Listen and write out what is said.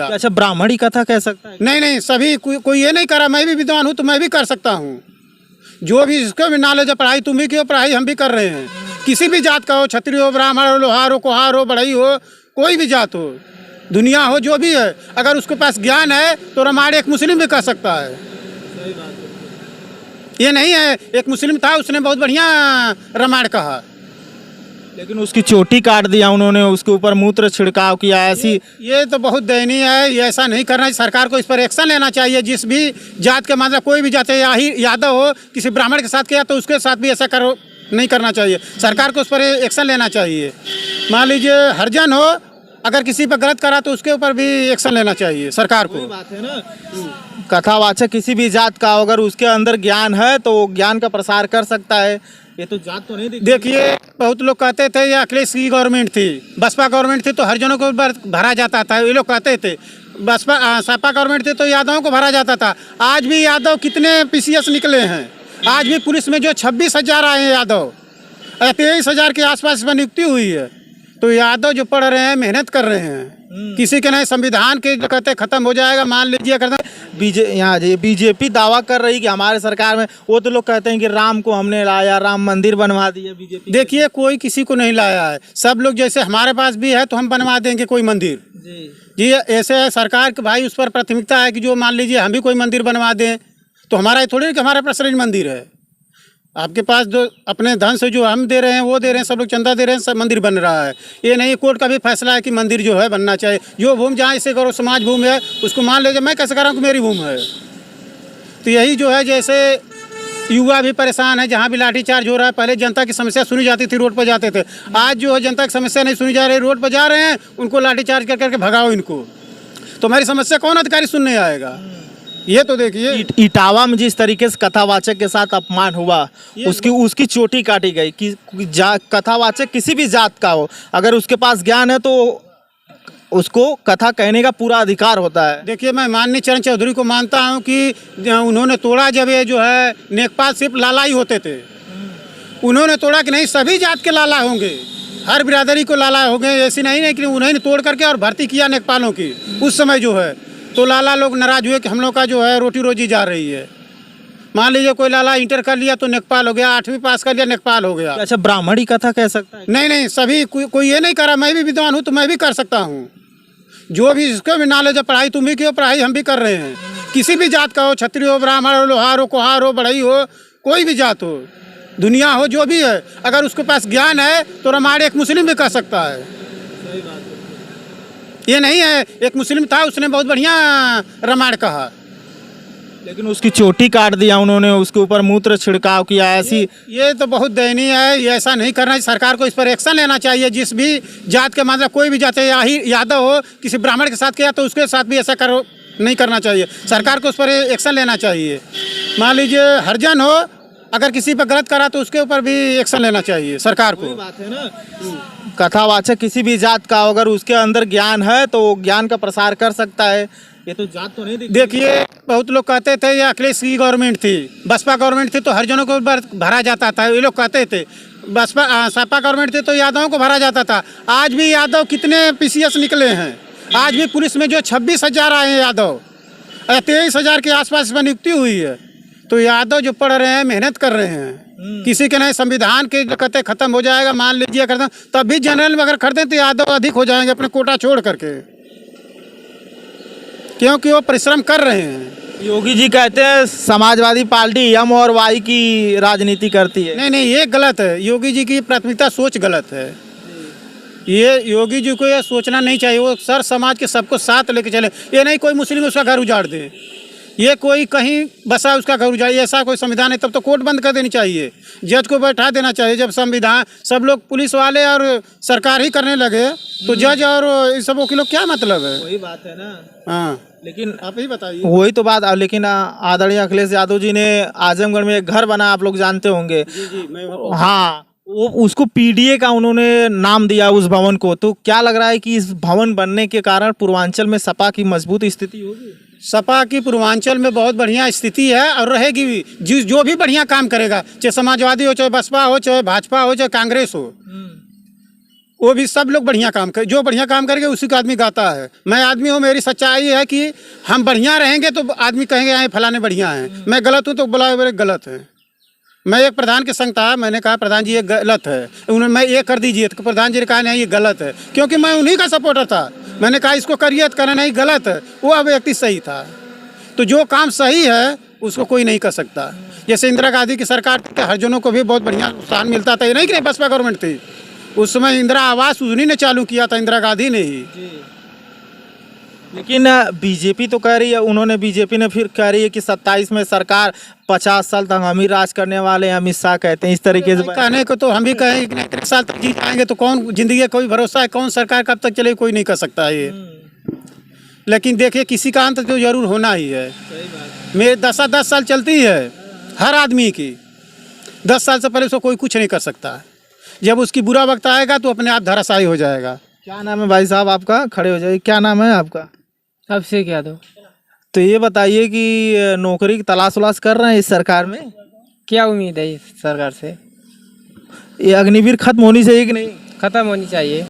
अच्छा, ब्राह्मणी कथा कह सकता है? नहीं नहीं, सभी कोई ये नहीं करा। मैं भी विद्वान हूँ तो मैं भी कर सकता हूँ। जो भी इसको भी नॉलेज है, पढ़ाई तुम भी की हो, पढ़ाई हम भी कर रहे हैं। किसी भी जात का हो, क्षत्रिय हो, ब्राह्मण हो, लोहार हो, कुहार हो, बढ़ई हो, कोई भी जात हो, दुनिया हो, जो भी है, अगर उसके पास ज्ञान है तो रामायण एक मुस्लिम भी कर सकता है। ये नहीं है एक मुस्लिम था, उसने बहुत बढ़िया रामायण कहा, लेकिन उसकी चोटी काट दिया उन्होंने, उसके ऊपर मूत्र छिड़काव किया। ऐसी ये तो बहुत दयनीय है। ये ऐसा नहीं करना चाहिए। सरकार को इस पर एक्शन लेना चाहिए। जिस भी जात के मतलब कोई भी जात है, यादव हो, किसी ब्राह्मण के साथ किया तो उसके साथ भी ऐसा करो नहीं करना चाहिए। सरकार को उस पर एक्शन लेना चाहिए। मान लीजिए हरिजन हो, अगर किसी पर गलत करा तो उसके ऊपर भी एक्शन लेना चाहिए सरकार को। बात है ना, कथावाचक किसी भी जात का अगर उसके अंदर ज्ञान है तो ज्ञान का प्रसार कर सकता है। ये तो जात तो नहीं देखिए, बहुत लोग कहते थे ये अखिलेश की गवर्नमेंट थी, बसपा गवर्नमेंट थी तो हरिजनों को भरा जाता था। ये लोग कहते थे बसपा सपा गवर्नमेंट थी तो यादवों को भरा जाता था। आज भी यादव कितने पीसीएस निकले हैं। आज भी पुलिस में जो 26,000 आए हैं यादव, 23,000 के आसपास में नियुक्ति हुई है। तो यादव जो पढ़ रहे हैं, मेहनत कर रहे हैं। किसी के नहीं संविधान के जो कहते खत्म हो जाएगा, मान लीजिए करते यहाँ बीजेपी दावा कर रही कि हमारे सरकार में, वो तो लोग कहते हैं कि राम को हमने लाया, राम मंदिर बनवा दिया बीजेपी। देखिए, कोई किसी को नहीं लाया है। सब लोग जैसे हमारे पास भी है तो हम बनवा देंगे कोई मंदिर जी। ऐसे है सरकार के भाई, उस पर प्राथमिकता है कि जो मान लीजिए हम भी कोई मंदिर बनवा दें तो हमारा थोड़ी कि हमारा पर्सनल मंदिर है। आपके पास जो अपने धन से जो हम दे रहे हैं वो दे रहे हैं, सब लोग चंदा दे रहे हैं, सब मंदिर बन रहा है। ये नहीं कोर्ट का भी फैसला है कि मंदिर जो है बनना चाहिए। जो भूमि जहाँ इसे करो समाज भूमि है उसको मान लीजिए, मैं कैसे कर रहा हूँ कि मेरी भूमि है। तो यही जो है, जैसे युवा भी परेशान है, जहाँ भी लाठीचार्ज हो रहा है। पहले जनता की समस्या सुनी जाती थी, रोड पर जाते थे। आज जो है जनता की समस्या नहीं सुनी जा रही, रोड पर जा रहे हैं, उनको लाठीचार्ज कर करके भगाओ इनको। तो हमारी समस्या कौन अधिकारी सुनने आएगा? ये तो देखिए, इटावा में जिस तरीके से कथावाचक के साथ अपमान हुआ, उसकी चोटी काटी गई। कि कथावाचक किसी भी जात का हो, अगर उसके पास ज्ञान है तो उसको कथा कहने का पूरा अधिकार होता है। देखिए, मैं माननीय चरण चौधरी को मानता हूं कि उन्होंने तोड़ा। जब ये जो है नेकपाल सिर्फ लाला ही होते थे, उन्होंने तोड़ा कि नहीं सभी जात के लाला होंगे, हर बिरादरी को लाला होंगे। ऐसी नहीं कि उन्होंने तोड़ करके और भर्ती किया नेकपालों की। उस समय जो है तो लाला लोग नाराज हुए कि हम लोग का जो है रोटी रोजी जा रही है। मान लीजिए कोई लाला इंटर कर लिया तो नेकपाल हो गया, 8वीं पास कर लिया नेकपाल हो गया। अच्छा, ब्राह्मणी कथा कह सकता है? नहीं नहीं, सभी कोई ये नहीं करा। मैं भी विद्वान हूँ तो मैं भी कर सकता हूँ। जो भी इसको भी नॉलेज है, पढ़ाई तुम भी की हो, पढ़ाई हम भी कर रहे हैं। किसी भी जात का हो, क्षत्रिय हो, ब्राह्मण हो, लोहार हो, कुहार हो, बढ़ई हो, कोई भी जात हो, दुनिया हो, जो भी है, अगर उसके पास ज्ञान है तो रामायण एक मुस्लिम भी कर सकता है। ये नहीं है एक मुस्लिम था, उसने बहुत बढ़िया रामायण कहा, लेकिन उसकी चोटी काट दिया उन्होंने, उसके ऊपर मूत्र छिड़काव किया। ऐसी ये तो बहुत दयनीय है। ये ऐसा नहीं करना चाहिए। सरकार को इस पर एक्शन लेना चाहिए। जिस भी जात के मतलब कोई भी जात है, यादव हो, किसी ब्राह्मण के साथ किया तो उसके साथ भी ऐसा करो नहीं करना चाहिए। सरकार को उस पर एक्शन लेना चाहिए। मान लीजिए हरिजन हो, अगर किसी पर गलत करा तो उसके ऊपर भी एक्शन लेना चाहिए सरकार को। बात है ना, कथावाचक किसी भी जात का अगर उसके अंदर ज्ञान है तो ज्ञान का प्रसार कर सकता है। ये तो जात तो नहीं देखिए, बहुत लोग कहते थे ये अखिलेश की गवर्नमेंट थी, बसपा गवर्नमेंट थी तो हरिजनों को भरा जाता था। ये लोग कहते थे बसपा सपा गवर्नमेंट थी तो यादवों को भरा जाता था। आज भी यादव कितने पीसीएस निकले हैं। आज भी पुलिस में जो 26,000 आए हैं यादव, 23,000 के आसपास में नियुक्ति हुई है। तो यादव जो पढ़ रहे हैं, मेहनत कर रहे हैं। किसी के नहीं संविधान के जो कहते खत्म हो जाएगा, मान लीजिए करते तब भी जनरल में अगर खरीदे तो यादव अधिक हो जाएंगे अपने कोटा छोड़ करके, क्योंकि वो परिश्रम कर रहे हैं। योगी जी कहते हैं समाजवादी पार्टी एम और वाई की राजनीति करती है। नहीं नहीं, ये गलत है। योगी जी की प्राथमिकता सोच गलत है। ये योगी जी को ये सोचना नहीं चाहिए। वो सर समाज के सबको साथ लेके चले। ये नहीं कोई मुस्लिम उसका घर उजाड़ दे, ये कोई कहीं बसा उसका घर उजाड़, ऐसा कोई संविधान है तब तो कोर्ट बंद कर देनी चाहिए, जज को बैठा देना चाहिए। जब संविधान सब लोग पुलिस वाले और सरकार ही करने लगे तो जज और इन सबों के लोग क्या मतलब है? वही बात है ना। हाँ, लेकिन आप ही बताइए। वही तो बात। लेकिन आदरणीय अखिलेश यादव जी ने आजमगढ़ में एक घर बना, आप लोग जानते होंगे। जी, हाँ, वो उसको पीडीए का उन्होंने नाम दिया उस भवन को। तो क्या लग रहा है कि इस भवन बनने के कारण पूर्वांचल में सपा की मजबूत स्थिति होगी? सपा की पूर्वांचल में बहुत बढ़िया स्थिति है और रहेगी भी। जो भी बढ़िया काम करेगा, चाहे समाजवादी हो, चाहे बसपा हो, चाहे भाजपा हो, चाहे कांग्रेस हो, वो भी सब लोग बढ़िया काम कर, जो बढ़िया काम करेंगे उसी का आदमी गाता है। मैं आदमी हूँ, मेरी सच्चाई है कि हम बढ़िया रहेंगे तो आदमी कहेंगे आए फलाने बढ़िया हैं, मैं गलत हूँ तो बोला मेरे गलत है। मैं एक प्रधान के संग था, मैंने कहा प्रधान जी ये गलत है, उन्होंने मैं ये कर दीजिए, तो प्रधान जी ने कहा नहीं ये गलत है, क्योंकि मैं उन्हीं का सपोर्टर था। मैंने कहा इसको करिए तो कहना नहीं गलत है, वो व्यक्ति सही था। तो जो काम सही है उसको कोई नहीं कर सकता। जैसे इंदिरा गांधी की सरकार के हरिजनों को भी बहुत बढ़िया प्रोत्साहन मिलता था, ये नहीं कि नहीं बसपा गवर्नमेंट थी, उस समय इंदिरा आवास उन्हीं ने चालू किया था, इंदिरा गांधी ने ही। लेकिन बीजेपी तो कह रही है, उन्होंने बीजेपी ने फिर कह रही है कि 27 में सरकार 50 साल तक हम ही राज करने वाले हैं, अमित शाह कहते हैं इस तरीके से। कहने को तो हम भी कहें कि 1 साल तक जी जाएंगे तो कौन जिंदगी का कोई भरोसा है, कौन सरकार कब तक चले कोई नहीं कर सकता है ये। लेकिन देखिए किसी का अंत तो जरूर होना ही है। मेरे 10 साल चलती है हर आदमी की, 10 साल से पहले उसको कोई कुछ नहीं कर सकता। जब उसकी बुरा वक्त आएगा तो अपने आप धराशायी हो जाएगा। क्या नाम है भाई साहब आपका? खड़े हो जाइए, क्या नाम है आपका? अब से क्या दो? तो ये बताइए कि नौकरी की तलाश वलाश कर रहे हैं इस सरकार में? क्या उम्मीद है इस सरकार से? ये अग्निवीर खत्म होनी चाहिए कि नहीं? खत्म होनी चाहिए।